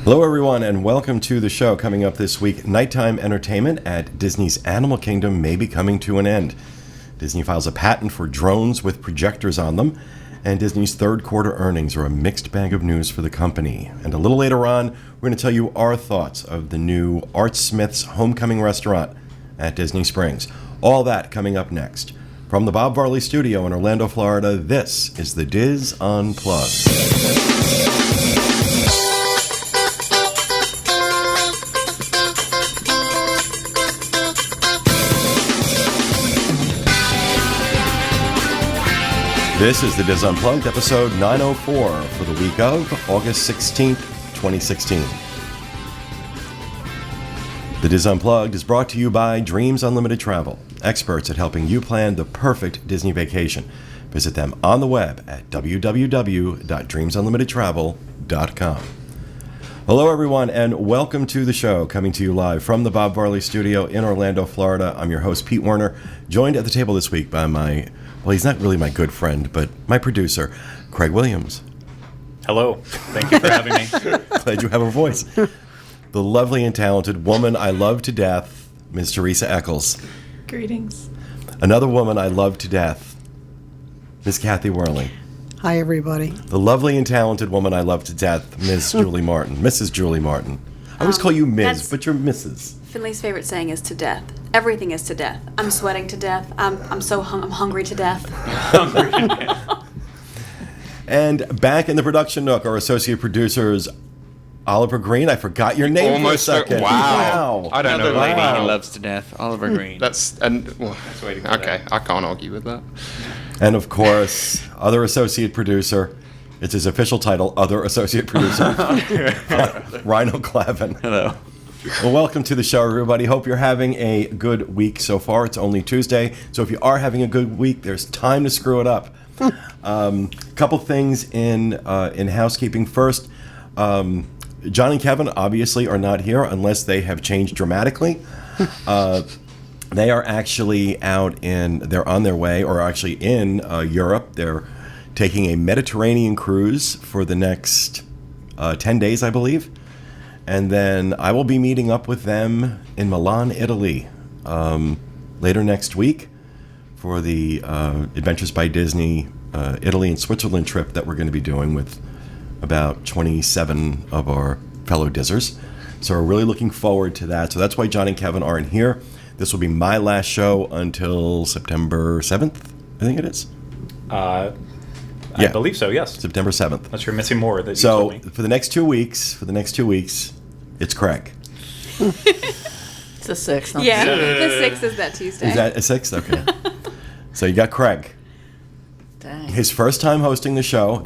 Hello, everyone, and welcome to the show. Coming up this week, nighttime entertainment at Disney's Animal Kingdom may be coming to an end. Disney files a patent for drones with projectors on them, and Disney's third quarter earnings are a mixed bag of news for the company. And a little later on, we're going to tell you our thoughts of the new Art Smith's Homecoming restaurant at Disney Springs. All that coming up next. From the Bob Varley Studio in Orlando, Florida, this is the Diz Unplugged. This is the Diz Unplugged, episode 904 for the week of August 16th, 2016. The Diz Unplugged is brought to you by Dreams Unlimited Travel, experts at helping you plan the perfect Disney vacation. Visit them on the web at www.dreamsunlimitedtravel.com. Hello, everyone, and welcome to the show, coming to you live from the Bob Varley Studio in Orlando, Florida. I'm your host, Pete Werner, joined at the table this week by well, he's not really my good friend, but my producer, Craig Williams. Hello. Thank you for having me. Glad you have a voice. The lovely and talented woman I love to death, Ms. Teresa Eccles. Greetings. Another woman I love to death, Ms. Kathy Worley. Hi, everybody. The lovely and talented woman I love to death, Ms. Julie Martin. Mrs. Julie Martin. I always call you Ms., but you're Mrs. Finley's favorite saying is to death. Everything is to death. I'm sweating to death. I'm hungry to death. And back in the production nook, our associate producers, Oliver Green. I forgot your name for a second. Wow. I don't know. Another lady he loves to death, Oliver Green. Okay, I can't argue with that. And of course, other associate producer. It's his official title, other associate producer, Rhino Clavin. Hello. Well, welcome to the show, everybody. Hope you're having a good week so far. It's only Tuesday, so if you are having a good week, there's time to screw it up. Couple things in housekeeping. First, John and Kevin obviously are not here unless they have changed dramatically. They are actually they're on their way, or actually in Europe. They're taking a Mediterranean cruise for the next 10 days, I believe. And then I will be meeting up with them in Milan, Italy, later next week for the Adventures by Disney Italy and Switzerland trip that we're going to be doing with about 27 of our fellow Dizzers. So we're really looking forward to that. So that's why John and Kevin aren't here. This will be my last show until September 7th, I think it is. I believe so, yes. September 7th. Unless you're missing more that you told me. So for the next 2 weeks, it's Craig. It's the 6th. Not Yeah, the 7th. the 6th is that Tuesday. Is that a 6th? Okay. So you got Craig. Dang. His first time hosting this show,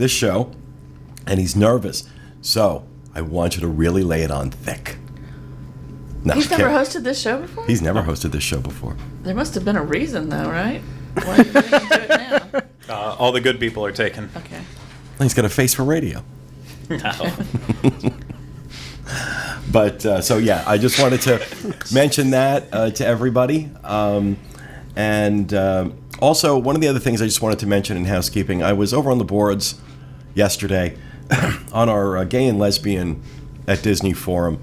and he's nervous. So I want you to really lay it on thick. No, He's never hosted this show before? He's never hosted this show before. There must have been a reason, though, right? Why are you getting into it now? All the good people are taken. Okay. He's got a face for radio. No. But, I just wanted to mention that to everybody. And also, one of the other things I just wanted to mention in housekeeping, I was over on the boards yesterday on our gay and lesbian at Disney forum.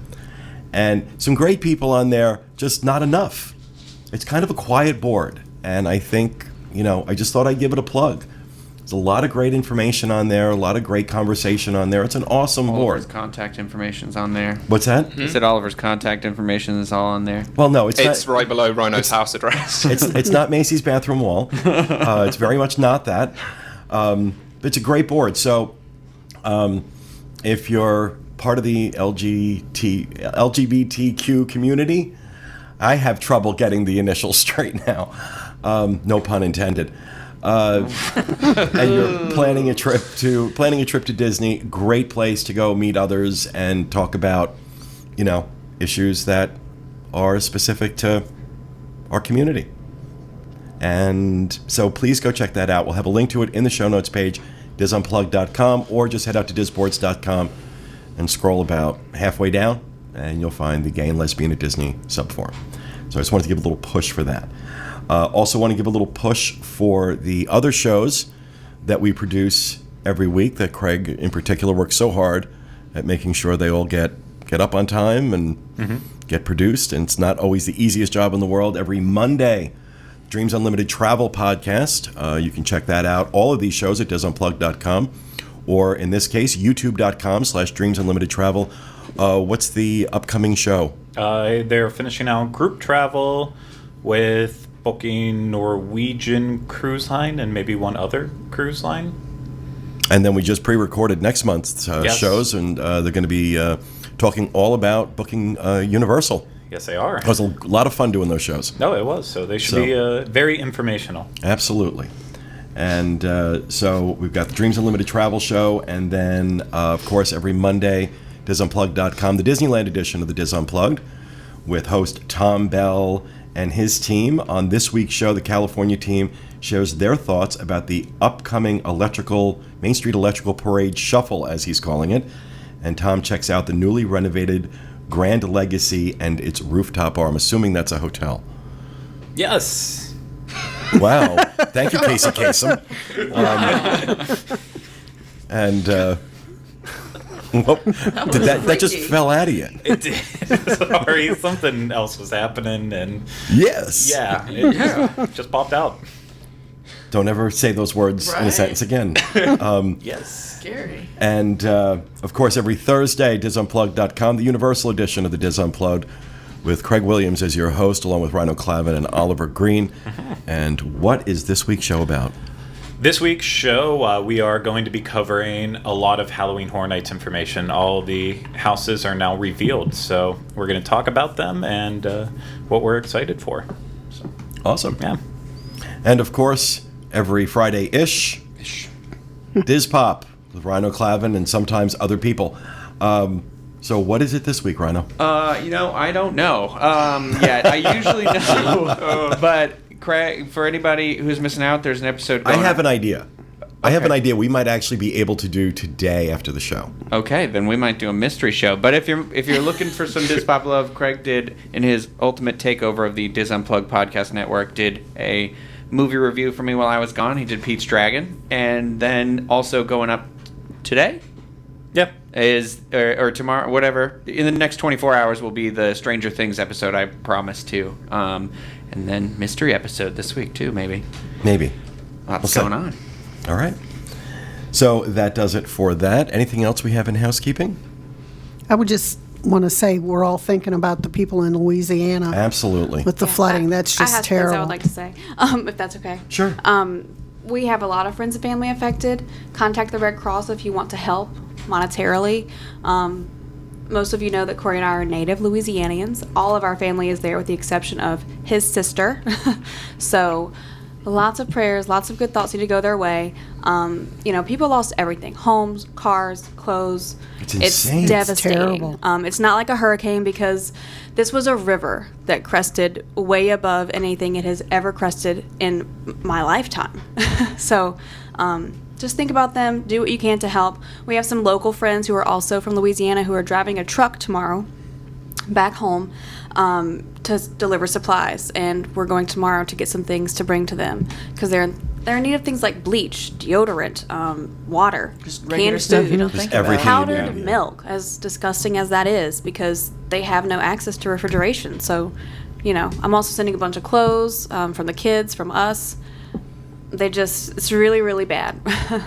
And some great people on there, just not enough. It's kind of a quiet board. And I think, I just thought I'd give it a plug. There's a lot of great information on there, a lot of great conversation on there. It's an awesome board. Oliver's contact information's on there. What's that? He said Oliver's contact information is all on there. Well, no, it's It's not, right below Rhino's house address. it's not Macy's bathroom wall. It's very much not that. It's a great board. So if you're part of the LGBTQ community, I have trouble getting the initials straight now. No pun intended. And you're planning a trip to Disney. Great place to go meet others and talk about, issues that are specific to our community. And so please go check that out. We'll have a link to it in the show notes page, dizunplugged.com, or just head out to dizboards.com and scroll about halfway down, and you'll find the Gay and Lesbian at Disney subforum. So I just wanted to give a little push for that. Also want to give a little push for the other shows that we produce every week that Craig in particular works so hard at making sure they all get get up on time and get produced. And it's not always the easiest job in the world. Every Monday, Dreams Unlimited Travel Podcast. You can check that out. All of these shows at disunplugged.com, or in this case, youtube.com/Dreams Unlimited Travel. What's the upcoming show? They're finishing out group travel with booking Norwegian Cruise Line and maybe one other cruise line. And then we just pre-recorded next month's shows, and they're going to be talking all about booking Universal. Yes, they are. It was a lot of fun doing those shows. No, it was. So they should be very informational. Absolutely. And so we've got the Dreams Unlimited Travel Show, and then, of course, every Monday, disunplugged.com, the Disneyland edition of the Dis Unplugged, with host Tom Bell and his team. On this week's show, the California team shares their thoughts about the upcoming Main Street Electrical Parade Shuffle, as he's calling it. And Tom checks out the newly renovated Grand Legacy and its rooftop bar. I'm assuming that's a hotel. Yes. Wow. Thank you, Casey Kasem. That just fell out of you. It did. Sorry, something else was happening, and yes. Yeah, it just popped out. Don't ever say those words in a sentence again. Yes. Scary. And, of course, every Thursday, disunplugged.com, the Universal edition of the Dis Unplugged, with Craig Williams as your host, along with Rhino Clavin and Oliver Green. And what is this week's show about? This week's show, we are going to be covering a lot of Halloween Horror Nights information. All the houses are now revealed, so we're going to talk about them and what we're excited for. So, awesome. Yeah. And, of course, every Friday-ish, Diz Pop with Rhino Clavin and sometimes other people. So what is it this week, Rhino? I don't know yet. I usually know, but Craig, for anybody who's missing out, there's an episode going I have an idea. I have an idea we might actually be able to do today after the show. Okay, then we might do a mystery show. But if you're looking for some Diz Pop love, Craig did, in his ultimate takeover of the Diz Unplugged podcast network, did a movie review for me while I was gone. He did Pete's Dragon, and then also going up today. Yep. Or tomorrow, whatever. In the next 24 hours will be the Stranger Things episode I promised to. And then mystery episode this week too, maybe. Maybe. Lots going on. All right. So that does it for that. Anything else we have in housekeeping? I would just want to say we're all thinking about the people in Louisiana. Absolutely. With the flooding. That's just terrible. I would like to say, if that's okay. Sure. We have a lot of friends and family affected. Contact the Red Cross if you want to help monetarily. Most of you know that Corey and I are native Louisianians. All of our family is there with the exception of his sister. So lots of prayers, lots of good thoughts need to go their way. People lost everything. Homes, cars, clothes. It's insane. It's devastating. It's terrible. It's not like a hurricane because this was a river that crested way above anything it has ever crested in my lifetime. So just think about them. Do what you can to help. We have some local friends who are also from Louisiana who are driving a truck tomorrow back home to deliver supplies, and we're going tomorrow to get some things to bring to them because they're in need of things like bleach, deodorant, water, Just regular canned stuff food, you don't think about. everything. powdered Yeah. milk, as disgusting as that is, because they have no access to refrigeration. So, I'm also sending a bunch of clothes from the kids, from us. It's really, really bad.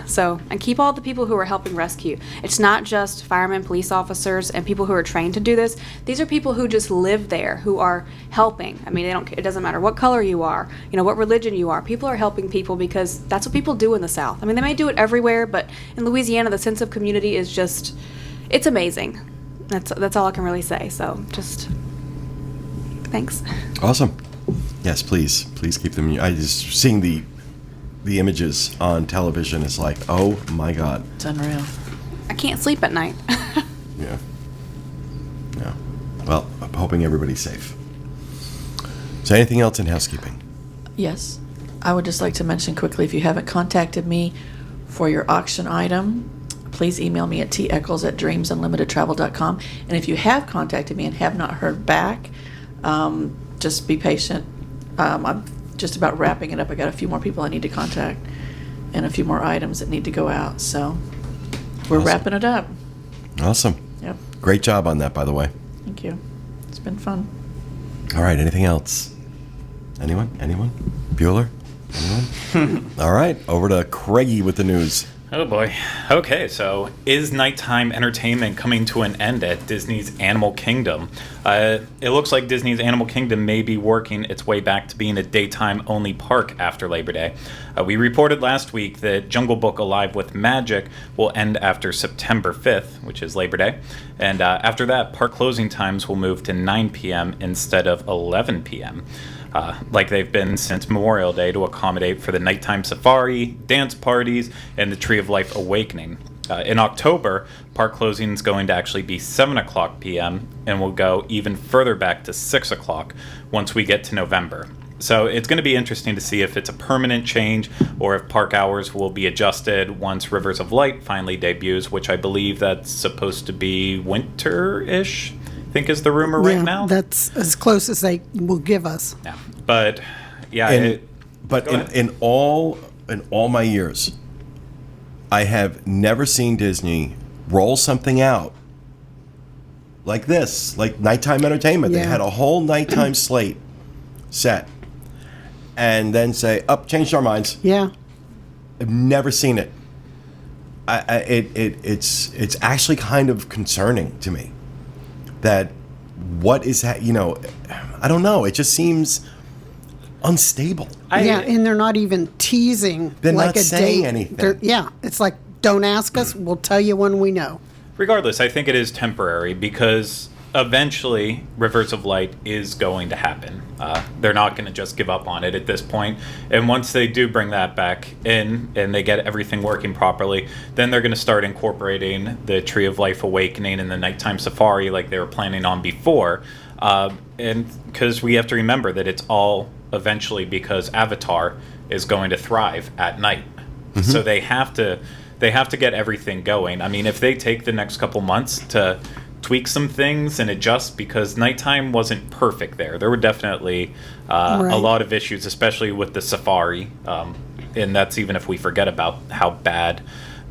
So, and keep all the people who are helping rescue. It's not just firemen, police officers, and people who are trained to do this. These are people who just live there, who are helping. I mean, it doesn't matter what color you are, what religion you are. People are helping people because that's what people do in the South. I mean, they may do it everywhere, but in Louisiana, the sense of community is just, it's amazing. That's all I can really say. So, just thanks. Awesome. Yes, please keep them. I just seeing the images on television is like, oh my God. It's unreal. I can't sleep at night. Yeah. Well, I'm hoping everybody's safe. So anything else in housekeeping? Yes. I would just like to mention quickly, if you haven't contacted me for your auction item, please email me at teckles@dreamsunlimitedtravel.com. And if you have contacted me and have not heard back, just be patient. I'm just about wrapping it up. I got a few more people I need to contact and a few more items that need to go out. So we're Awesome. wrapping it up. Awesome. Yep. Great job on that, by the way. Thank you. It's been fun. All right, anything else? Anyone? Bueller? Anyone? All right, over to Craigie with the news. Oh boy. Okay, so is nighttime entertainment coming to an end at Disney's Animal Kingdom? It looks like Disney's Animal Kingdom may be working its way back to being a daytime-only park after Labor Day. We reported last week that Jungle Book Alive with Magic will end after September 5th, which is Labor Day. And after that, park closing times will move to 9 p.m. instead of 11 p.m. Like they've been since Memorial Day to accommodate for the nighttime safari, dance parties, and the Tree of Life Awakening. In October, park closing is going to actually be 7 o'clock p.m. and will go even further back to 6 o'clock once we get to November. So it's going to be interesting to see if it's a permanent change or if park hours will be adjusted once Rivers of Light finally debuts, which I believe that's supposed to be winter-ish, I think is the rumor right now. That's as close as they will give us. Yeah, but yeah. In all my years, I have never seen Disney roll something out like this, like nighttime entertainment. They Yeah. had a whole nighttime slate set, and then say, "Up, changed our minds." Yeah. I've never seen it. It's actually kind of concerning to me that what is that, I don't know. It just seems unstable. And they're not even teasing. They're like not a saying date. anything. It's like, don't ask us. We'll tell you when we know. Regardless, I think it is temporary because eventually Rivers of Light is going to happen. They're not going to just give up on it at this point. And once they do bring that back in and they get everything working properly, then they're going to start incorporating the Tree of Life Awakening and the nighttime safari like they were planning on before. And because we have to remember that it's all eventually because Avatar is going to thrive at night. Mm-hmm. So they have to get everything going. I mean, if they take the next couple months to tweak some things and adjust, because nighttime wasn't perfect there. There were definitely a lot of issues, especially with the safari. And that's even if we forget about how bad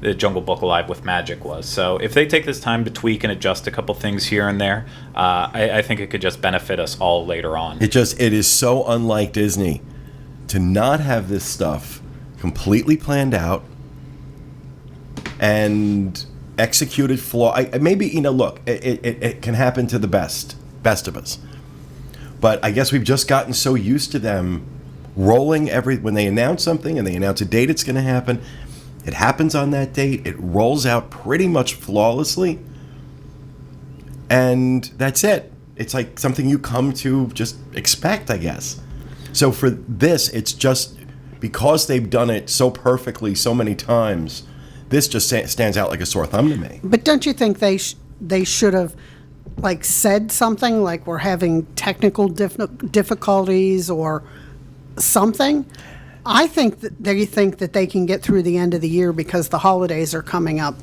the Jungle Book Alive with Magic was. So if they take this time to tweak and adjust a couple things here and there, I think it could just benefit us all later on. It is so unlike Disney to not have this stuff completely planned out and executed maybe, look, it can happen to the best of us. But I guess we've just gotten so used to them rolling when they announce something and they announce a date it's going to happen, it happens on that date, it rolls out pretty much flawlessly, and that's it. It's like something you come to just expect, I guess. So for this, it's just because they've done it so perfectly so many times, this just stands out like a sore thumb to me. But don't you think they should have said something like we're having technical difficulties or something? I think that they think that they can get through the end of the year because the holidays are coming up.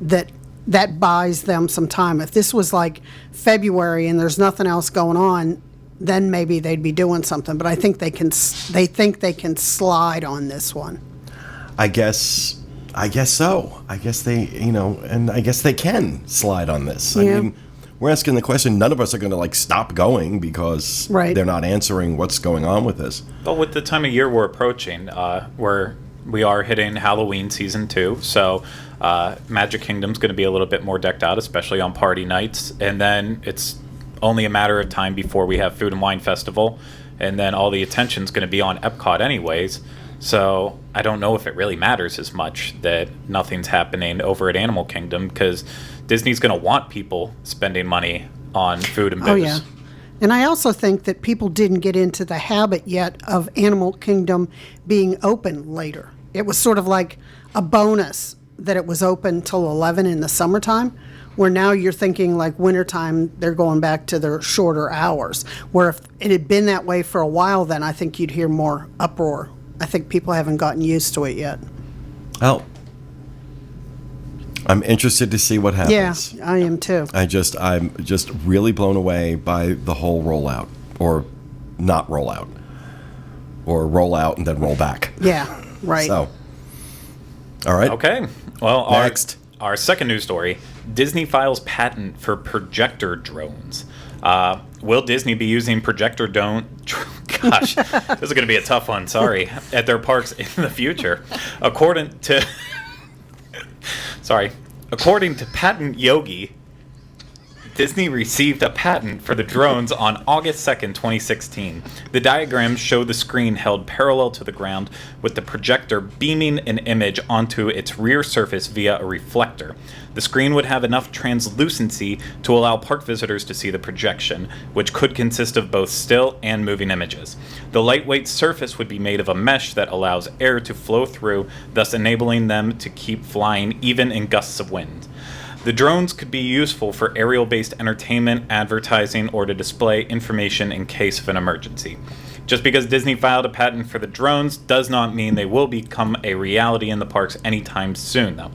That buys them some time. If this was like February and there's nothing else going on, then maybe they'd be doing something. But I think they think they can slide on this one. I guess so. I guess they, and I guess they can slide on this. Yeah. I mean, we're asking the question. None of us are going to stop going because they're not answering what's going on with this. Well, with the time of year we're approaching, we are hitting Halloween season 2, so Magic Kingdom's going to be a little bit more decked out, especially on party nights. And then it's only a matter of time before we have Food and Wine Festival, and then all the attention's going to be on Epcot anyways. So I don't know if it really matters as much that nothing's happening over at Animal Kingdom, because Disney's going to want people spending money on food and booze. Oh, yeah. And I also think that people didn't get into the habit yet of Animal Kingdom being open later. It was sort of like a bonus that it was open till 11 in the summertime, where now you're thinking like wintertime, they're going back to their shorter hours. Where if it had been that way for a while, then I think you'd hear more uproar. I think people haven't gotten used to it yet. Well, I'm interested to see what happens. Yeah, I am too. I'm just really blown away by the whole rollout, or not rollout, or roll out and then roll back. Yeah, right. So, all right. Okay. Well, Next. our second news story, Disney files patent for projector drones. Will Disney be using projector gosh, this is going to be a tough one, sorry, at their parks in the future? According to Patent Yogi, Disney received a patent for the drones on August 2nd, 2016. The diagrams show the screen held parallel to the ground with the projector beaming an image onto its rear surface via a reflector. The screen would have enough translucency to allow park visitors to see the projection, which could consist of both still and moving images. The lightweight surface would be made of a mesh that allows air to flow through, thus enabling them to keep flying even in gusts of wind. The drones could be useful for aerial-based entertainment, advertising, or to display information in case of an emergency. Just because Disney filed a patent for the drones does not mean they will become a reality in the parks anytime soon, though.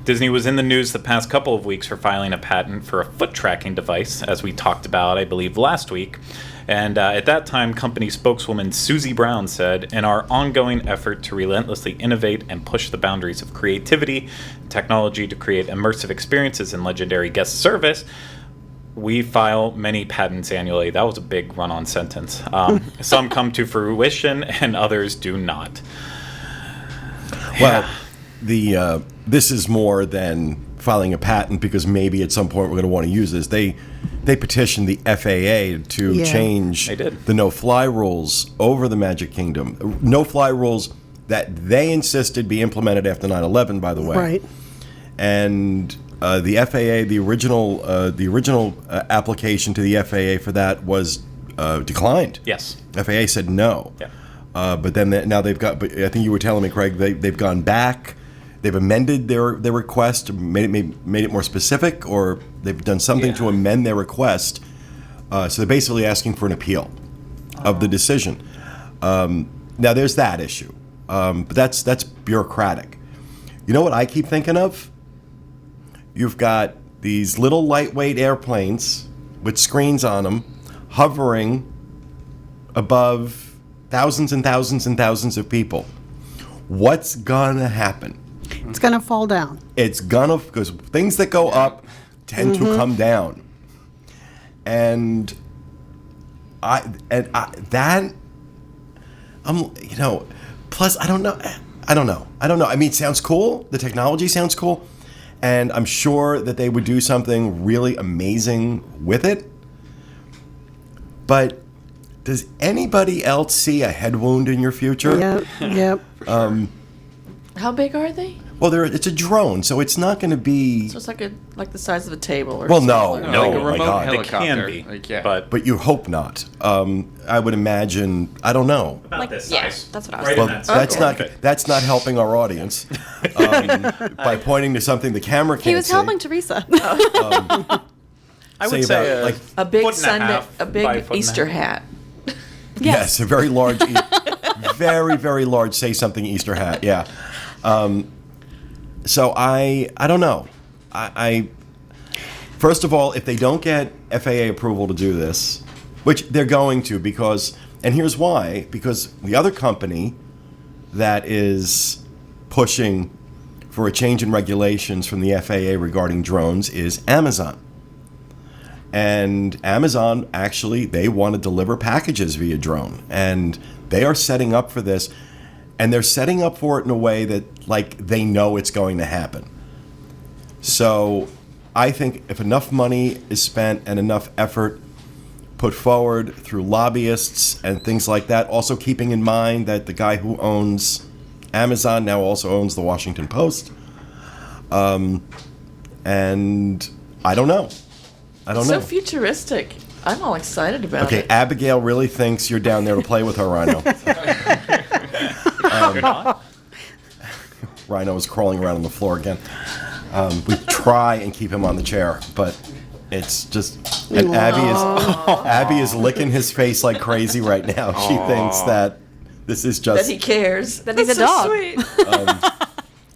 Disney was in the news the past couple of weeks for filing a patent for a foot tracking device, as we talked about, I believe, last week. And at that time, company spokeswoman Susie Brown said, "In our ongoing effort to relentlessly innovate and push the boundaries of creativity, technology to create immersive experiences and legendary guest service, we file many patents annually." That was a big run-on sentence. Some come to fruition and others do not. Well, this is more than filing a patent, because maybe at some point we're going to want to use this. They petitioned the FAA to change the no-fly rules over the Magic Kingdom. No-fly rules that they insisted be implemented after 9/11, by the way. Right. And the FAA, the original application to the FAA for that was declined. Yes. FAA said no. Yeah. But then now they've got. But I think you were telling me, Craig, they've gone back. They've amended their request, made it more specific, or they've done something to amend their request. So they're basically asking for an appeal of the decision. Now there's that issue, but that's bureaucratic. You know what I keep thinking of? You've got these little lightweight airplanes with screens on them, hovering above thousands and thousands and thousands of people. What's gonna happen? It's going to fall down. It's gonna, because things that go up tend to come down, and plus I don't know. I mean, it sounds cool. The technology sounds cool, and I'm sure that they would do something really amazing with it. But does anybody else see a head wound in your future? Yep. How big are they? Well, it's a drone, so it's not going to be. So it's like the size of a table or Well, something. no, like a oh my remote God. They can helicopter. be, Like, yeah. but But you hope not. I would imagine. I don't know. about this yeah, size. that's what I was Right thinking. in Well, that size. that's not helping our audience by pointing to something the camera can't He was see. helping Teresa. I say would say about, like, A big foot and a Sunday, half a by big foot and a Easter half. hat. Yes, a very large, very, very large say something Easter hat. Yeah. So I don't know. I first of all, if they don't get FAA approval to do this, which they're going to, and here's why, because the other company that is pushing for a change in regulations from the FAA regarding drones is Amazon. And Amazon, actually, they want to deliver packages via drone. And they are setting up for this. And they're setting up for it in a way that, like, they know it's going to happen. So I think if enough money is spent and enough effort put forward through lobbyists and things like that, also keeping in mind that the guy who owns Amazon now also owns the Washington Post. And I don't know. I don't know. So futuristic. I'm all excited about Okay, it. Abigail really thinks you're down there to play with her, Rhino. You're not? Rhino is crawling around on the floor again. We try and keep him on the chair, but it's just. And Abby is licking his face like crazy right now. She thinks that this is That just. he cares. That he's That's a so dog. sweet.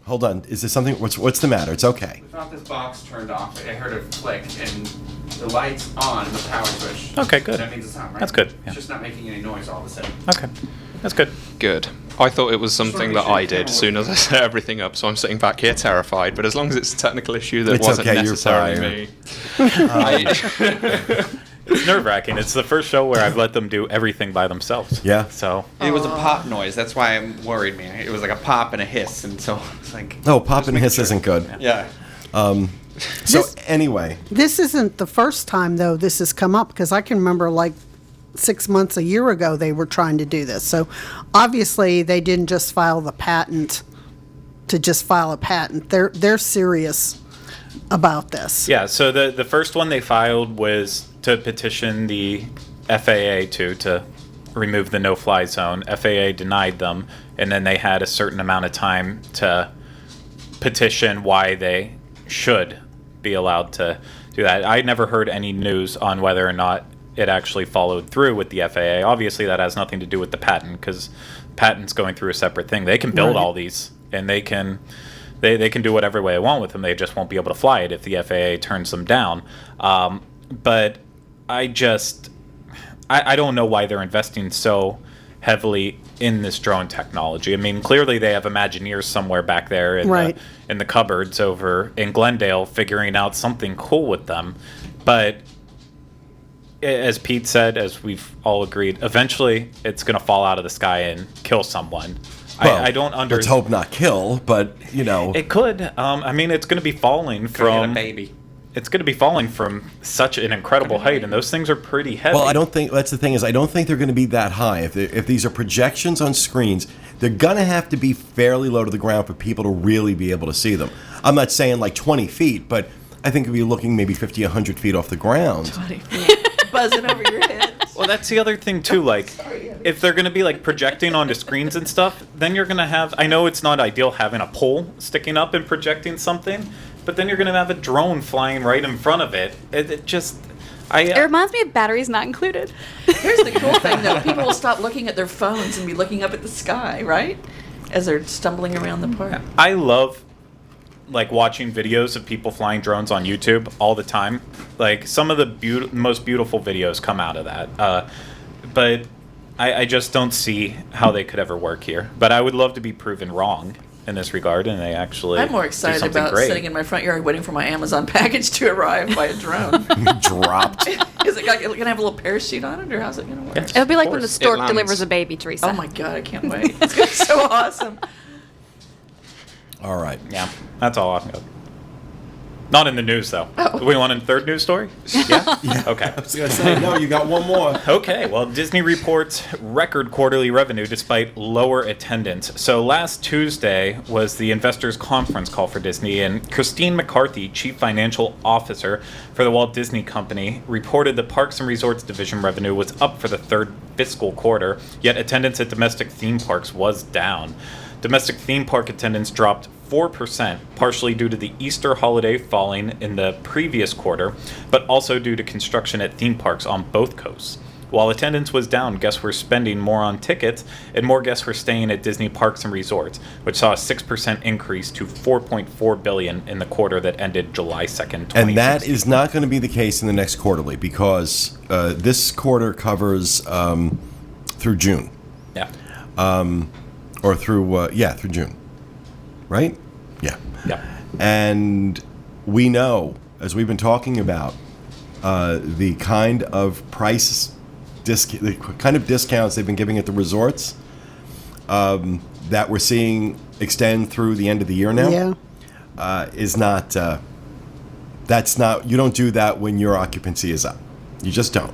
Hold on, is there something? What's the matter? It's okay. I thought this box turned off. I heard a click and the light's on the power switch. Okay, good. That means it's on, right? That's good, yeah. It's just not making any noise all of a sudden. Okay. That's good. Good. I thought it was something that I did as soon as I set everything up, so I'm sitting back here terrified. But as long as it's a technical issue that It's wasn't okay, you're necessarily fired. me. It's nerve-wracking. It's the first show where I've let them do everything by themselves. Yeah. So It was a pop noise. That's why it worried me. It was like a pop and a hiss, and so it's like. Oh, pop and hiss isn't good. Yeah. So anyway, This isn't the first time, though, this has come up, because I can remember, like, 6 months, a year ago, they were trying to do this. So obviously, they didn't just file the patent to just file a patent. They're serious about this. yeah, so the first one they filed was to petition the FAA to remove the no-fly zone. FAA denied them, and then they had a certain amount of time to petition why they should be allowed to do that. I never heard any news on whether or not it actually followed through with the FAA. Obviously, that has nothing to do with the patent, because patent's going through a separate thing. They can build Right. all these, and they can do whatever way they want with them. They just won't be able to fly it if the FAA turns them down. But I don't know why they're investing so heavily in this drone technology. I mean, clearly they have Imagineers somewhere back there Right. in the cupboards over in Glendale figuring out something cool with them. But as Pete said, as we've all agreed, eventually it's going to fall out of the sky and kill someone. well, I don't let's understand. hope not kill, but It could. I mean, it's going to be falling From from a baby. It's going to be falling from such an incredible height, and those things are pretty heavy. well, I don't think that's the thing is I don't think they're going to be that high. If these are projections on screens, they're going to have to be fairly low to the ground for people to really be able to see them. I'm not saying like 20 feet, but I think we'll be looking maybe 50, 100 feet off the ground. Buzzing over your head. Well, that's the other thing too. Like, if they're going to be like projecting onto screens and stuff, then you're going to have. I know it's not ideal having a pole sticking up and projecting something, but then you're going to have a drone flying right in front of it. It just. It reminds me of batteries not included. Here's the cool thing, though. People will stop looking at their phones and be looking up at the sky, right? As they're stumbling around the park. I love like watching videos of people flying drones on YouTube all the time. Like some of the most beautiful videos come out of that. But I just don't see how they could ever work here. But I would love to be proven wrong in this regard, and they actually. I'm more do excited something about great. sitting in my front yard waiting for my Amazon package to arrive by a drone. Dropped. Is it going to have a little parachute on it, or how's it going to work? Yes. It'll be like when the course. It stork lands. delivers a baby, Teresa. Oh my god, I can't wait. It's going to be so awesome. All right. Yeah, that's all I've got. Not in the news, though. Oh. Do we want a third news story? Yeah? Okay. I was going to say, no, you got one more. Okay, well, Disney reports record quarterly revenue despite lower attendance. So last Tuesday was the investors' conference call for Disney, and Christine McCarthy, Chief Financial Officer for the Walt Disney Company, reported the Parks and Resorts Division revenue was up for the third fiscal quarter, yet attendance at domestic theme parks was down. Domestic theme park attendance dropped 4%, partially due to the Easter holiday falling in the previous quarter, but also due to construction at theme parks on both coasts. While attendance was down, guests were spending more on tickets, and more guests were staying at Disney Parks and Resorts, which saw a 6% increase to $4.4 billion in the quarter that ended July 2nd, 2016. And that is not going to be the case in the next quarterly because this quarter covers through June. Yeah. Or through June. Right? Yeah. Yeah. And we know, as we've been talking about, the kind of the kind of discounts they've been giving at the resorts that we're seeing extend through the end of the year now. Yeah. Is not. That's not. You don't do that when your occupancy is up. You just don't.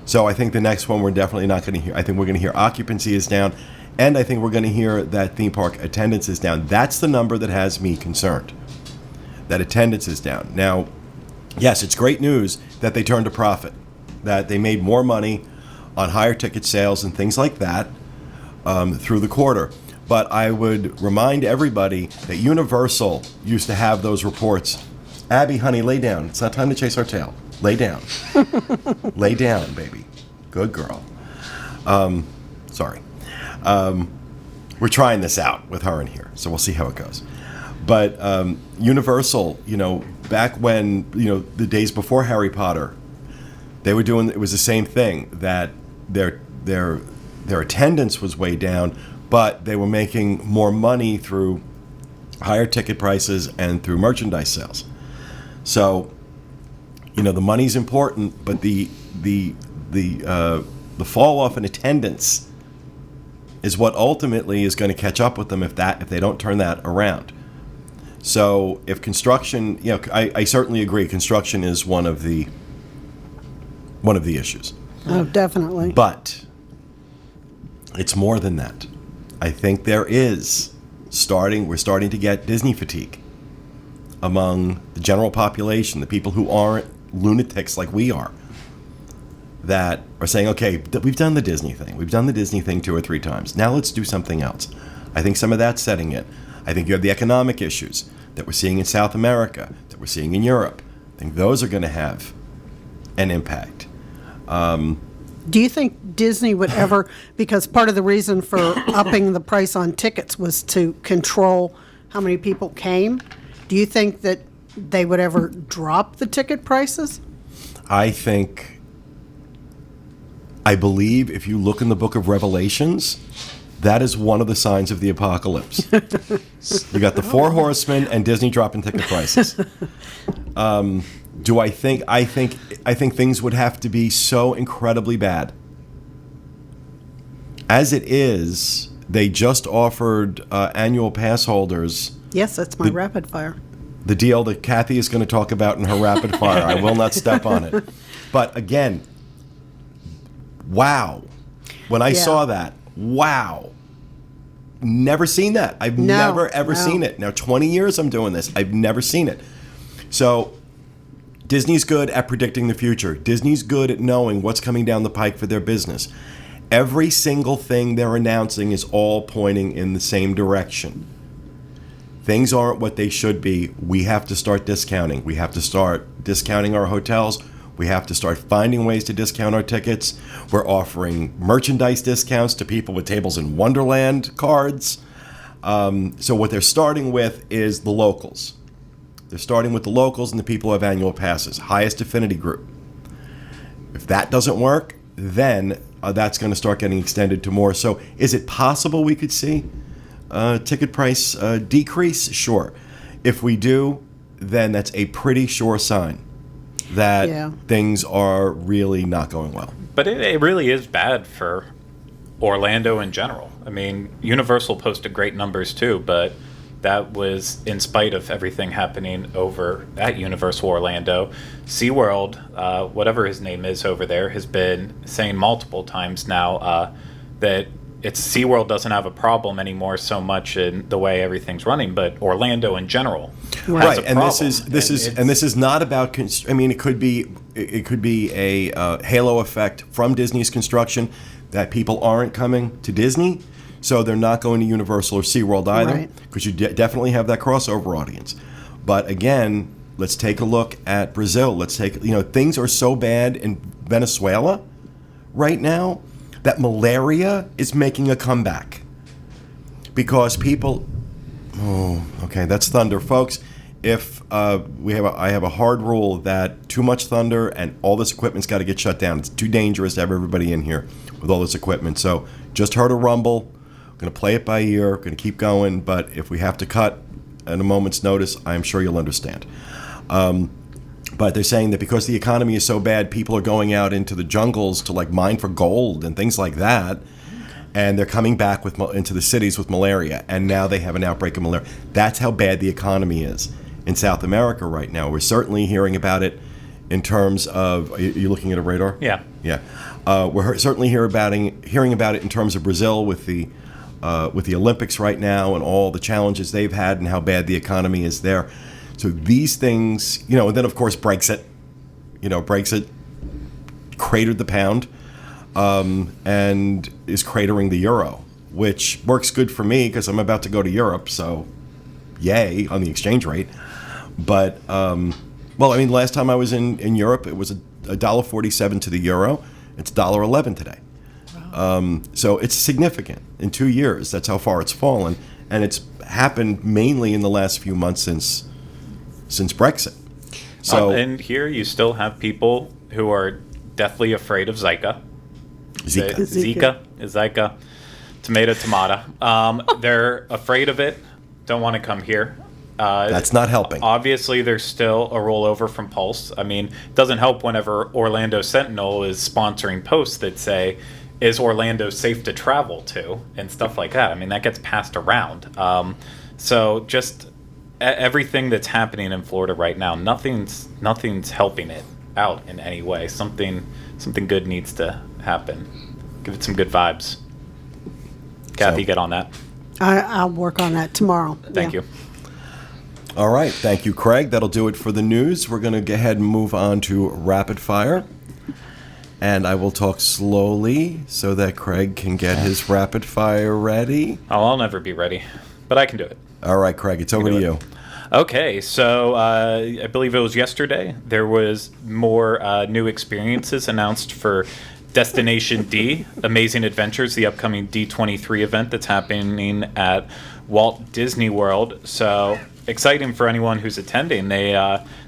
So I think the next one we're definitely not going to hear. I think we're going to hear occupancy is down. And I think we're going to hear that theme park attendance is down. That's the number that has me concerned, that attendance is down. Now, yes, it's great news that they turned a profit, that they made more money on higher ticket sales and things like that through the quarter. But I would remind everybody that Universal used to have those reports. Abby, honey, lay down. It's not time to chase our tail. Lay down. Lay down, baby. Good girl. Sorry. We're trying this out with her in here, so we'll see how it goes. But Universal, back when, the days before Harry Potter, they were doing, it was the same thing, that their their attendance was way down, but they were making more money through higher ticket prices and through merchandise sales. So, the money's important, but the fall off in attendance is what ultimately is going to catch up with them if they don't turn that around. So if construction, I certainly agree, construction is one of the issues. Oh, definitely. But it's more than that. I think we're starting to get Disney fatigue among the general population, the people who aren't lunatics like we are, that are saying, okay, we've done the Disney thing. We've done the Disney thing 2 or 3 times. Now let's do something else. I think some of that's setting in. I think you have the economic issues that we're seeing in South America, that we're seeing in Europe. I think those are going to have an impact. Do you think Disney would ever, because part of the reason for upping the price on tickets was to control how many people came, do you think that they would ever drop the ticket prices? I believe if you look in the book of Revelations, that is one of the signs of the apocalypse. You got the 4 horsemen and Disney dropping ticket prices. Do I think? I think things would have to be so incredibly bad. As it is, they just offered annual pass holders Yes, that's my rapid fire. the deal that Kathy is going to talk about in her rapid fire. I will not step on it. But again, wow. When I saw that, wow. Never seen that. I've never, ever seen it. Now, 20 years I'm doing this. I've never seen it. So Disney's good at predicting the future. Disney's good at knowing what's coming down the pike for their business. Every single thing they're announcing is all pointing in the same direction. Things aren't what they should be. We have to start discounting. We have to start discounting our hotels. We have to start finding ways to discount our tickets. We're offering merchandise discounts to people with Tables in Wonderland cards. So what they're starting with is the locals. They're starting with the locals and the people who have annual passes, highest affinity group. If that doesn't work, then that's going to start getting extended to more. So is it possible we could see ticket price decrease? Sure. If we do, then that's a pretty sure sign that things are really not going well. But it really is bad for Orlando in general. I mean, Universal posted great numbers too, but that was in spite of everything happening over at Universal Orlando. SeaWorld, whatever his name is over there, has been saying multiple times now that SeaWorld doesn't have a problem anymore so much in the way everything's running, but Orlando in general has a Right, and problem. this is not about. I mean, it could be a halo effect from Disney's construction that people aren't coming to Disney, so they're not going to Universal or SeaWorld either, because you definitely have that crossover audience. But again, let's take a look at Brazil. Let's take things are so bad in Venezuela right now that malaria is making a comeback because people. Oh, okay, that's thunder, folks. If I have a hard rule that too much thunder and all this equipment's got to get shut down. It's too dangerous to have everybody in here with all this equipment. So just heard a rumble. Going to play it by ear. Going to keep going. But if we have to cut at a moment's notice, I'm sure you'll understand. But they're saying that because the economy is so bad, people are going out into the jungles to mine for gold and things like that. And they're coming back into the cities with malaria. And now they have an outbreak of malaria. That's how bad the economy is in South America right now. We're certainly hearing about it in terms of. Are you looking at a radar? Yeah. Yeah. We're certainly hearing about it in terms of Brazil with the Olympics right now and all the challenges they've had and how bad the economy is there. So these things, and then of course Brexit. Brexit cratered the pound. And is cratering the euro, which works good for me because I'm about to go to Europe, so yay on the exchange rate. But, last time I was in Europe, it was $1.47 to the euro. It's $1.11 today. Wow. So it's significant. In 2 years, that's how far it's fallen. And it's happened mainly in the last few months since Brexit. So and here you still have people who are deathly afraid of Zika. Zika. Tomato. They're afraid of it. Don't want to come here. That's not helping. Obviously, there's still a rollover from Pulse. I mean, it doesn't help whenever Orlando Sentinel is sponsoring posts that say, is Orlando safe to travel to? And stuff like that. I mean, that gets passed around. So just everything that's happening in Florida right now, nothing's helping it out in any way. Something good needs to happen. Give it some good vibes. Kathy, get on that. I'll work on that tomorrow. Thank you. All right. Thank you, Craig. That'll do it for the news. We're going to go ahead and move on to rapid fire. And I will talk slowly so that Craig can get his rapid fire ready. Oh, I'll never be ready, but I can do it. All right, Craig, it's over to you. Okay, so I believe it was yesterday. There was more new experiences announced for Destination D, Amazing Adventures, the upcoming D23 event that's happening at Walt Disney World. So exciting for anyone who's attending. They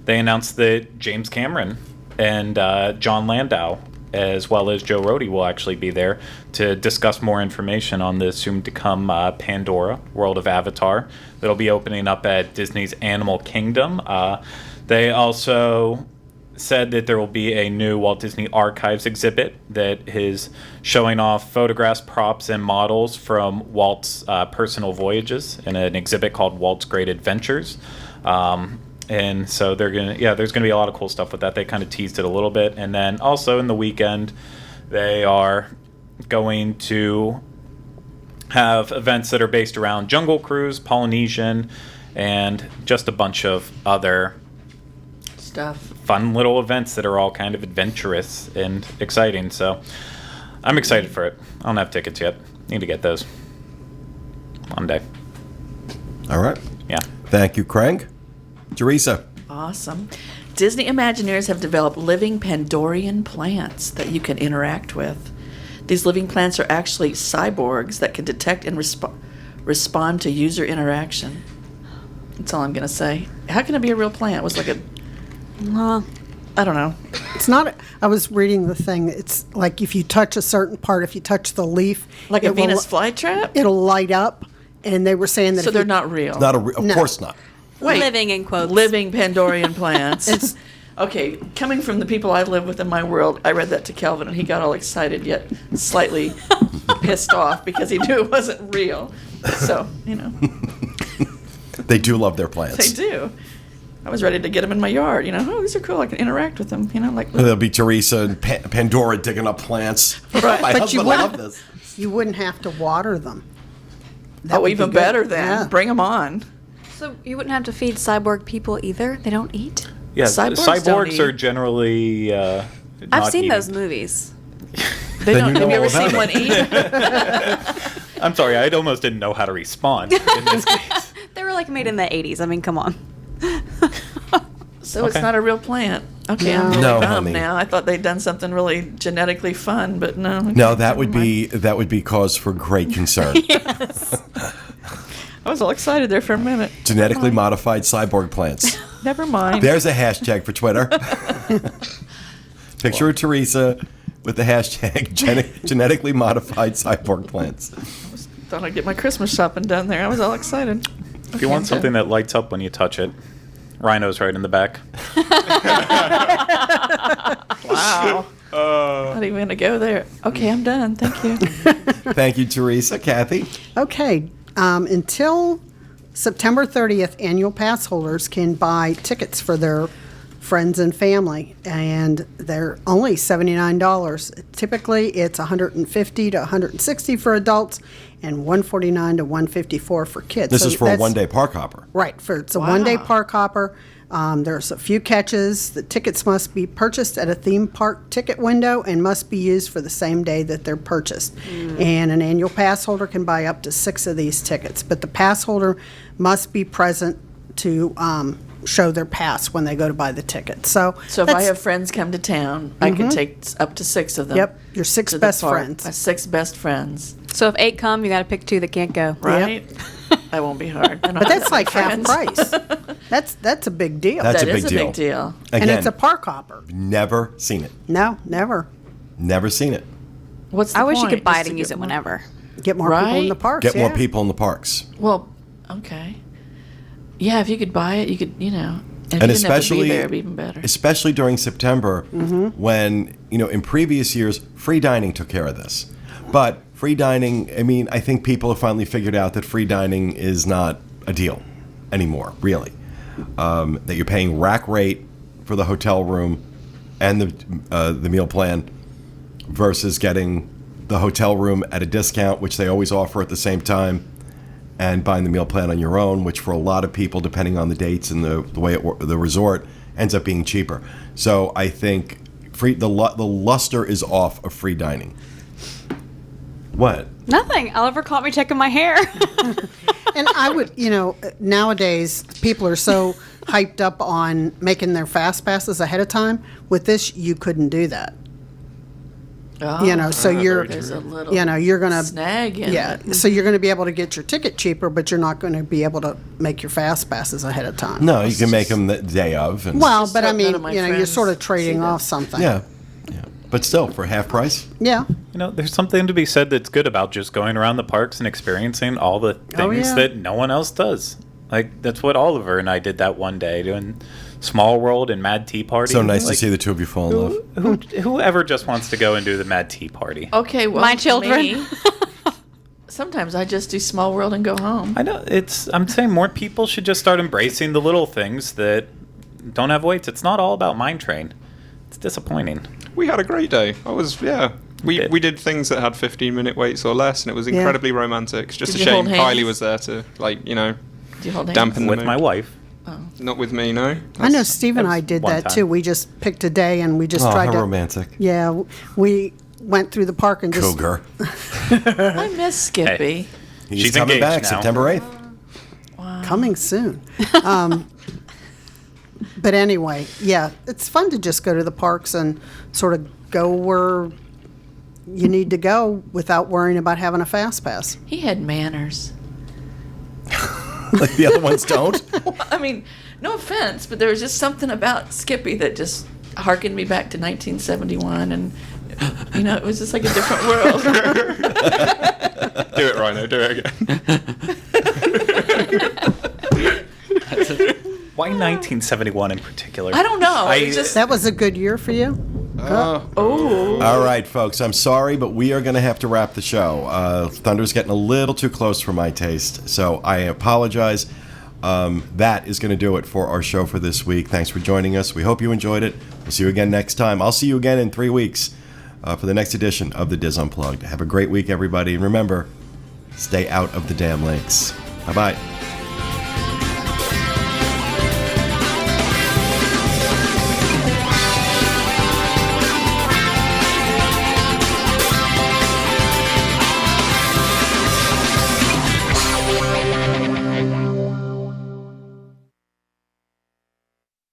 announced that James Cameron and John Landau, as well as Joe Rohde, will actually be there to discuss more information on the soon-to-come Pandora, World of Avatar, that'll be opening up at Disney's Animal Kingdom. They also said that there will be a new Walt Disney Archives exhibit that is showing off photographs, props, and models from Walt's personal voyages in an exhibit called Walt's Great Adventures. And so there's gonna be a lot of cool stuff with that. They kind of teased it a little bit, and then also in the weekend, they are going to have events that are based around Jungle Cruise, Polynesian, and just a bunch of other Stuff. fun little events that are all kind of adventurous and exciting. So I'm excited for it. I don't have tickets yet. Need to get those one day. All right. Yeah. Thank you, Craig. Teresa. Awesome. Disney Imagineers have developed living Pandorian plants that you can interact with. These living plants are actually cyborgs that can detect and respond to user interaction. That's all I'm going to say. How can it be a real plant? It was like I don't know. It's not. I was reading the thing. It's like if you touch a certain part, if you touch the leaf, Like a it will- Venus flytrap? it'll light up. And they were saying that So if they're you- not real. Of No. course not. Wait. Living in quotes. Living Pandorian plants. Okay, coming from the people I live with in my world, I read that to Kelvin and he got all excited yet slightly pissed off because he knew it wasn't real. So, They do love their they plants. do. I was ready to get them in my yard. Oh, these are cool. I can interact with them. Like There'll be Teresa and Pandora digging up plants. Right. My But you husband wouldn't- loved this. you wouldn't have to water them. That oh, would be even good. better then. Yeah. Bring them on. So you wouldn't have to feed cyborg people either? They don't eat? Yeah, Cyborgs don't cyborgs are eat. generally I've not seen eating. those movies. They Then don't. you Have you know ever all seen one about eat? I'm sorry, I almost didn't know how to respond in this case. They were like made in the 80s. I mean, come on. So it's Okay. not a real plant. Okay, I'm No. really No, bummed honey. now. I thought they'd done something really genetically fun, but no. No, that would be cause for great concern. I was all excited there for a minute. Genetically modified cyborg plants. Never mind. There's a hashtag for Twitter. Picture of Teresa with the hashtag genetically modified cyborg plants. Thought I'd get my Christmas shopping done there. I was all excited. If you want something that lights up when you touch it, Rhino's right in the back. Wow. Not even going to go there. Okay, I'm done. Thank you. Thank you, Teresa. Kathy? Okay. Until September 30th, annual pass holders can buy tickets for their friends and family, and they're only $79. Typically, it's $150 to $160 for adults and $149 to $154 for kids. This So is for a that's- one-day park hopper. Right, it's a Wow. one-day park hopper. There's a few catches. The tickets must be purchased at a theme park ticket window and must be used for the same day that they're purchased. And an annual pass holder can buy up to 6 of these tickets, but the pass holder must be present to show their pass when they go to buy the ticket. So So if I that's- have friends come to town, I can take up to 6 of them. Yep, your 6 to the best park. friends. My 6 best friends. So if 8 come, you got to pick 2 that can't go. Right? That won't be hard. But that's like half price. That's a big deal. That's That a is big a deal. big deal. And Again, it's a park hopper. never seen it. No, never. Never seen it. What's the I wish you point? could buy Just it to and use get it more- whenever. Get more people in Right? the parks. Get more yeah. people in the parks. Well, okay. Yeah, if you could buy it, you could, you know. And, And if you didn't have to be especially, there, it'd be even better. especially during September, when, in previous years, free dining took care of this. But free dining, I mean, I think people have finally figured out that free dining is not a deal anymore, really. That you're paying rack rate for the hotel room and the meal plan versus getting the hotel room at a discount, which they always offer at the same time, and buying the meal plan on your own, which for a lot of people, depending on the dates and the way the resort, ends up being cheaper. So I think the luster is off of free dining. What? Nothing. Oliver caught me checking my hair. And I would, nowadays people are so hyped up on making their fast passes ahead of time. With this, you couldn't do that. Oh, So you're, there's a little you're gonna snag in yeah. it. So you're going to be able to get your ticket cheaper, but you're not going to be able to make your fast passes ahead of time. No, you can make them the day of. And Well, Just but I hope none mean, of my you're friends sort of see trading that. off something. yeah. But still, for half price. Yeah. There's something to be said that's good about just going around the parks and experiencing all the things yeah. that no one else does. Like, that's what Oliver and I did that one day, doing Small World and Mad Tea Party. So nice to Like, see the two of you fall in love. whoever just wants to go and do the Mad Tea Party. Okay, well, My children. me, sometimes I just do Small World and go home. I know, I'm saying more people should just start embracing the little things that don't have weights. It's not all about Mine Train. It's disappointing. We had a great day. We did. we did things that had 15-minute waits or less, and it was incredibly romantic. It's just Did a you hold shame hands? Kylie was there to, Do you hold hands? dampen the With mood. my wife. Not with me, no. I know Steve and I That's did one that time. too. We just picked a day and we just Oh, tried how to. romantic. Yeah, we went through the park and just. Cougar. I miss Skippy. He's She's coming engaged back now. September 8th. Coming soon. But anyway, yeah, it's fun to just go to the parks and sort of go where you need to go without worrying about having a fast pass. He had manners. Like the other ones don't. I mean, no offense, but there was just something about Skippy that just harkened me back to 1971, and it was just like a different world. Do it, Rhino. Do it again. Why 1971 in particular? I don't know. I- It's just That was a good year for you? All right, folks. I'm sorry, but we are going to have to wrap the show. Thunder's getting a little too close for my taste, so I apologize. That is going to do it for our show for this week. Thanks for joining us. We hope you enjoyed it. We'll see you again next time. I'll see you again in 3 weeks for the next edition of the Diz Unplugged. Have a great week, everybody. And remember, stay out of the damn lakes. Bye-bye.